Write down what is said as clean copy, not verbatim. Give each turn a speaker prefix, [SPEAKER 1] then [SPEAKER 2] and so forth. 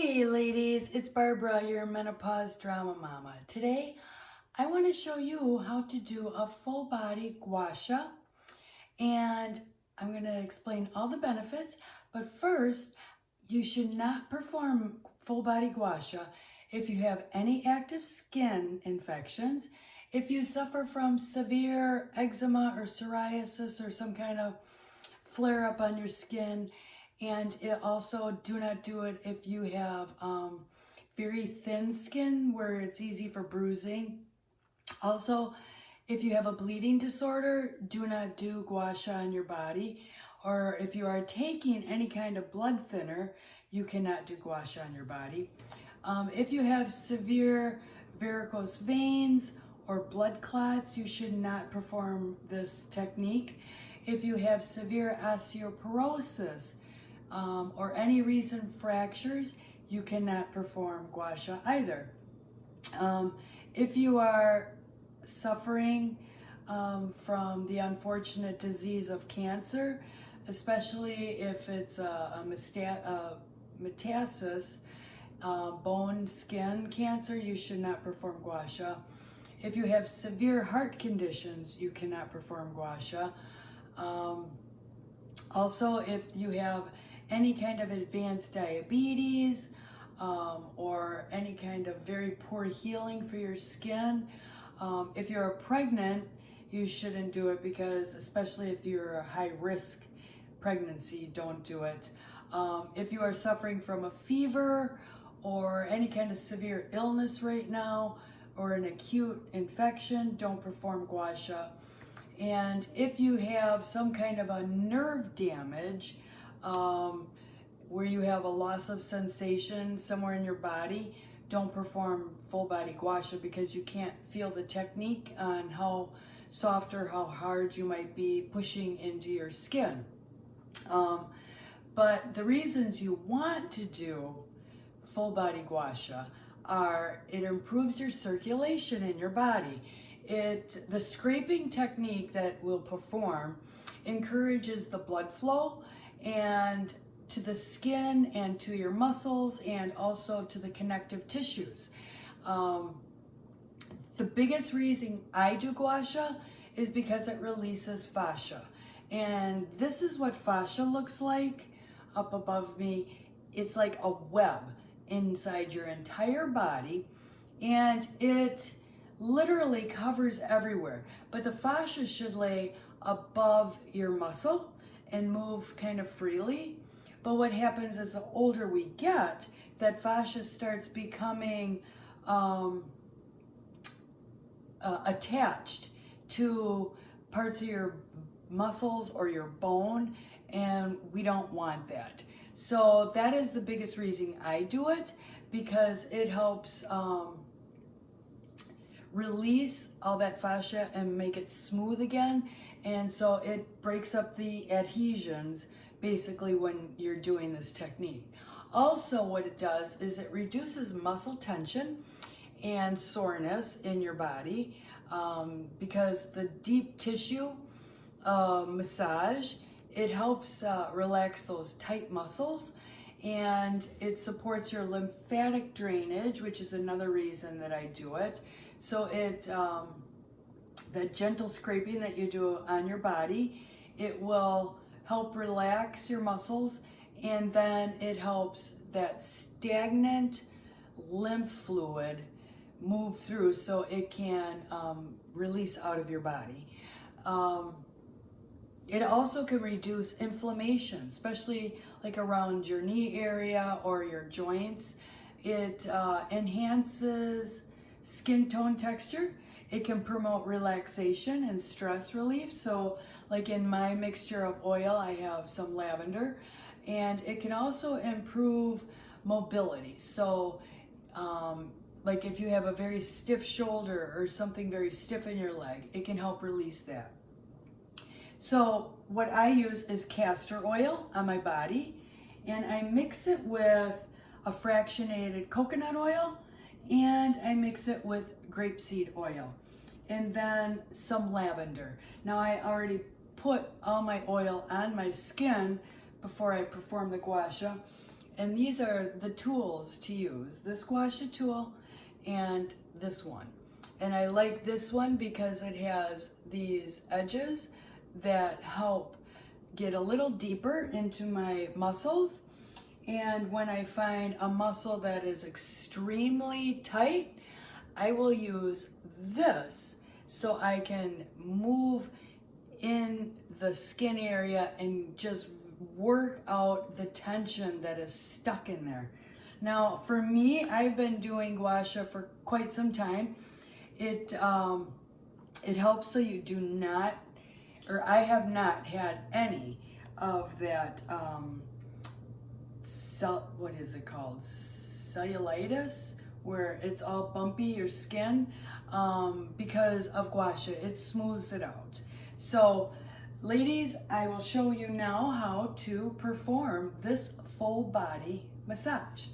[SPEAKER 1] Hey ladies, it's Barbara, your menopause drama mama. Today, I want to show you how to do a full body gua sha, and I'm going to explain all the benefits, but first, you should not perform full body gua sha if you have any active skin infections, if you suffer from severe eczema or psoriasis or some kind of flare up on your skin. And it also do not do it if you have very thin skin where it's easy for bruising. Also, if you have a bleeding disorder, do not do gua sha on your body. Or if you are taking any kind of blood thinner, you cannot do gua sha on your body. If you have severe varicose veins or blood clots, you should not perform this technique. If you have severe osteoporosis, or any recent fractures, you cannot perform gua sha either. If you are suffering from the unfortunate disease of cancer, especially if it's a metastasis, bone skin cancer, you should not perform gua sha. If you have severe heart conditions, you cannot perform gua sha. Also, if you have any kind of advanced diabetes or any kind of very poor healing for your skin. If you're pregnant, you shouldn't do it because, especially if you're a high risk pregnancy, don't do it. If you are suffering from a fever or any kind of severe illness right now or an acute infection, don't perform gua sha. And if you have some kind of a nerve damage, where you have a loss of sensation somewhere in your body, don't perform full body gua sha because you can't feel the technique on how soft or how hard you might be pushing into your skin. But the reasons you want to do full body gua sha are it improves your circulation in your body. The scraping technique that we'll perform encourages the blood flow and to the skin and to your muscles and also to the connective tissues. The biggest reason I do gua sha is because it releases fascia. And this is what fascia looks like up above me. It's like a web inside your entire body, and it literally covers everywhere. But the fascia should lay above your muscle and move kind of freely. But what happens is the older we get, that fascia starts becoming attached to parts of your muscles or your bone, and we don't want that. So that is the biggest reason I do it, because it helps release all that fascia and make it smooth again. And so it breaks up the adhesions basically when you're doing this technique. Also, what it does is it reduces muscle tension and soreness in your body, because the deep tissue massage, it helps relax those tight muscles, and it supports your lymphatic drainage, which is another reason that I do it. So that gentle scraping that you do on your body, it will help relax your muscles, and then it helps that stagnant lymph fluid move through so it can release out of your body. It also can reduce inflammation, especially like around your knee area or your joints. It enhances skin tone texture. It can promote relaxation and stress relief. So like in my mixture of oil, I have some lavender, and it can also improve mobility. So like if you have a very stiff shoulder or something very stiff in your leg, it can help release that. So what I use is castor oil on my body, and I mix it with a fractionated coconut oil, and I mix it with grapeseed oil, and then some lavender. Now I already put all my oil on my skin before I perform the gua sha, And these are the tools to use, this gua sha tool and this one. And I like this one because it has these edges that help get a little deeper into my muscles. And when I find a muscle that is extremely tight, I will use this so I can move in the skin area and just work out the tension that is stuck in there. Now, for me, I've been doing gua sha for quite some time. It helps so you do not, or I have not had any of that, what is it called? Cellulitis, where it's all bumpy, your skin, because of gua sha. It smooths it out. So, ladies, I will show you now how to perform this full body massage.